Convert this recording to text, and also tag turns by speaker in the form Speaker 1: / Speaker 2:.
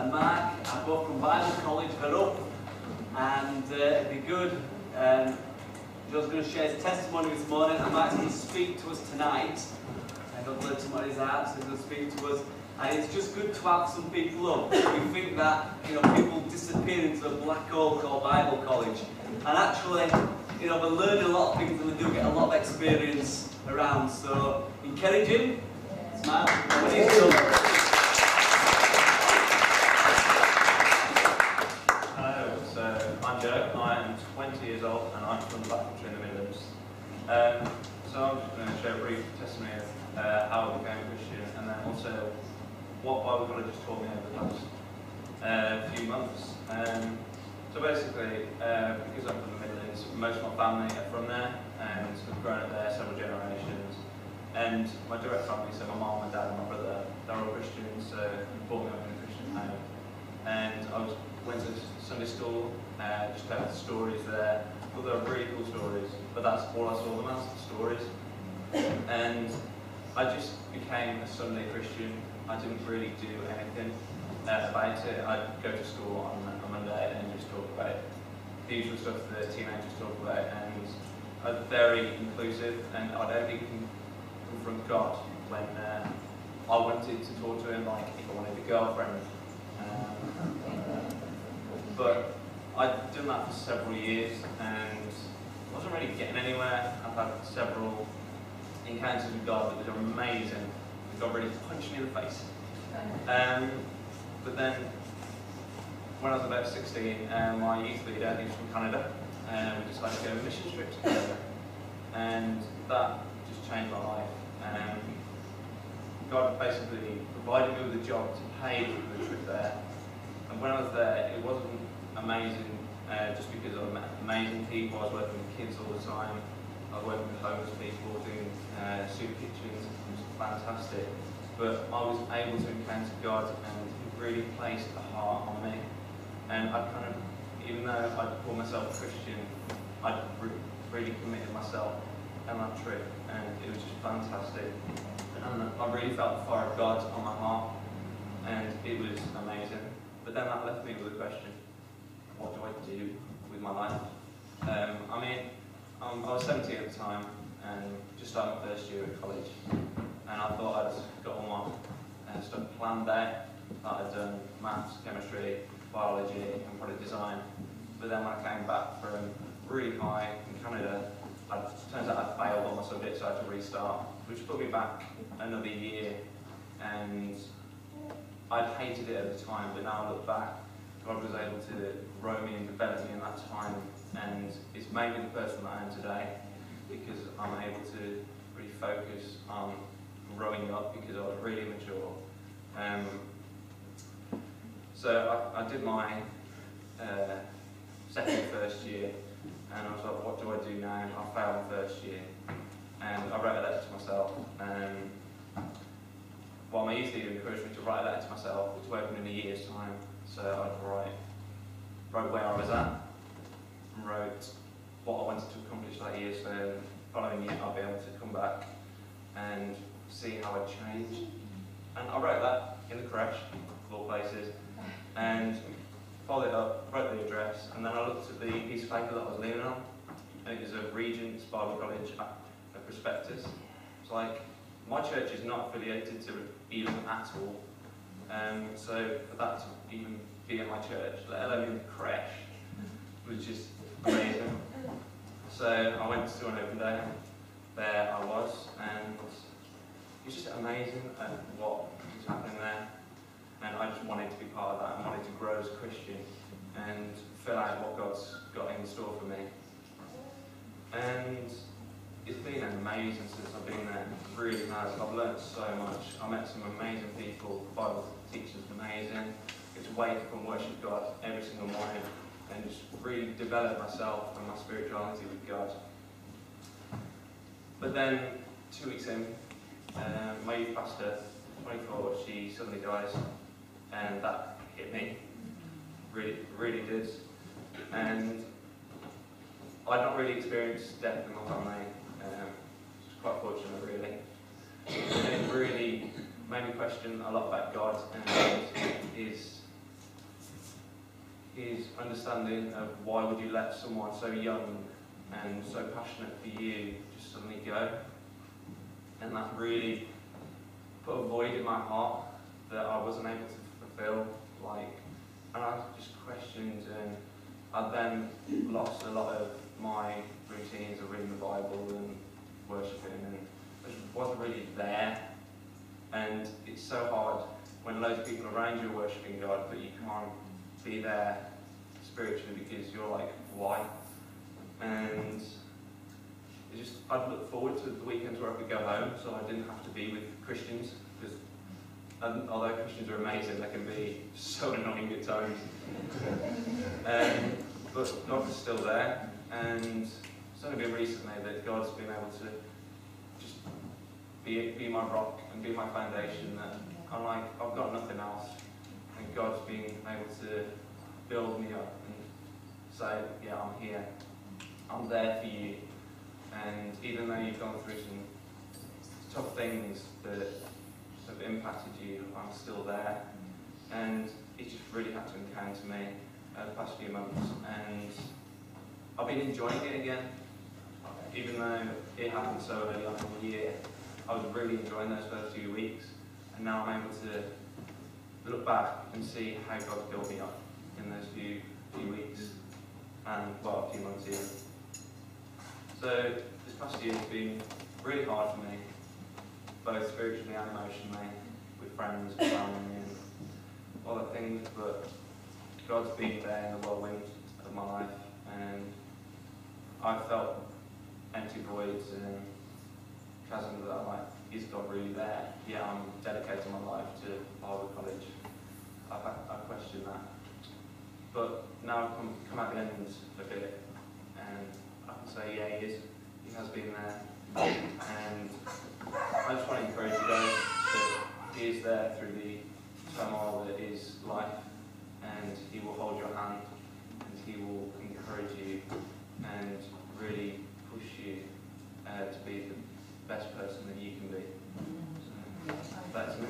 Speaker 1: and Mark are both from Bible College, Harrow, and it'd be good. Joe's going to share his testimony this morning, and Mark's going to speak to us tonight. I don't know somebody's heart, so he's going to speak to us. And it's just good to have some people up who think that, people disappear into a black hole called Bible College. And actually, they're learning a lot of things and they do get a lot of experience around. So, encourage him. Smile.
Speaker 2: Hello, so I'm Joe. I'm 20 years old and I'm from Blackpool in the Midlands. So I'm just going to share a brief testimony of how I became a Christian, and then also what Bible College has taught me over the last few months. So basically, because I'm from the Midlands, most of my family are from there, and we've grown up there several generations. And my direct family, so my mum, my dad, and my brother, they're all Christians, so they brought me up in a Christian home. And I went to Sunday school, just heard the stories there. I thought they were really cool stories, but that's all I saw them as, the stories. And I just became a Sunday Christian. I didn't really do anything about it. I'd go to school on a Monday and just talk about the usual stuff that teenagers talk about, and I was very inclusive, and I'd only confront God when I wanted to talk to him, like if I wanted a girlfriend. But I'd done that for several years and I wasn't really getting anywhere. I've had several encounters with God that were amazing. God really punched me in the face. But then, when I was about 16, my youth leader, he's from Canada, we decided to go on a mission trip together. And that just changed my life. God basically provided me with a job to pay for the trip there. And when I was there, it wasn't amazing just because I met amazing people. I was working with kids all the time. I was working with homeless people, doing soup kitchens. It was fantastic. But I was able to encounter God, and He really placed a heart on me. And I kind of, even though I'd call myself a Christian, I'd really committed myself on that trip, and it was just fantastic. And I really felt the fire of God on my heart, and it was amazing. But then that left me with a question: what do I do with my life? I was 17 at the time, and just started my first year at college. And I thought I'd got all my stuff planned out. I'd done maths, chemistry, biology, and product design. But then when I came back from really high in Canada, it turns out I failed on my subject, so I had to restart, which put me back another year. And I'd hated it at the time, but now I look back, God was able to grow me and develop me in that time, and it's made me the person that I am today, because I'm able to really focus on growing up, because I was really mature. So I did my first year, and I was like, what do I do now? I failed my first year, and I wrote a letter to myself. Well, my youth leader encouraged me to write a letter to myself, which will open in a year's time. So I'd wrote where I was at, and wrote what I wanted to accomplish that year. So the following year I'll be able to come back and see how I changed. And I wrote that in the creche, of all places, and followed it up, wrote the address, and then I looked at the piece of paper that I was leaning on, and it was a Regent's Bible College, a prospectus. It's like, my church is not affiliated to Elim at all, so for that to even be in my church, let alone in the creche, was just amazing. So I went to an open day, there I was, and it was just amazing at what was happening there. And I just wanted to be part of that, and wanted to grow as a Christian and fill out what God's got in store for me. And it's been amazing since I've been there. It really has. I've learned so much. I met some amazing people. The Bible teacher's amazing. Get to wake up and worship God every single morning and just really develop myself and my spirituality with God. But then, 2 weeks in, my youth pastor, 24, she suddenly dies, and that hit me. Really did. And I'd not really experienced death in my family. It's quite fortunate, really. And it really made me question a lot about God and His understanding of why would you let someone so young and so passionate for you just suddenly go. And that really put a void in my heart that I wasn't able to fulfill. And I just questioned, and I then lost a lot of my routines of reading the Bible and worshipping, and I just wasn't really there. And it's so hard when loads of people around you are worshipping God, but you can't be there spiritually because you're like, why? And I'd look forward to the weekends where I could go home, so I didn't have to be with Christians, because although Christians are amazing, they can be so annoying at times. But God was still there, and it's only been recently that God's been able to just be my rock and be my foundation, that I'm like, I've got nothing else, and God's been able to build me up and say, yeah, I'm here, I'm there for you. And even though you've gone through some tough things that have impacted you, I'm still there. And it just really had to encounter me the past few months, and I've been enjoying it again. Even though it happened so early on in the year, I was really enjoying those first few weeks, and now I'm able to look back and see how God built me up in those few weeks, and well, a few months even. So this past year has been really hard for me, both spiritually and emotionally, with friends, family, and all the things, but God's been there in the whirlwind of my life, and I've felt empty voids and chasms that I'm like, is God really there? Yeah, I'm dedicating my life to Bible college. I question that. But now I've come at the end of it, and I can say, yeah, he has been there. And I just want to encourage you guys that he is there through the turmoil that is life, and he will hold your hand, and he will encourage you and really push you to be the best person that you can be. So, that's me.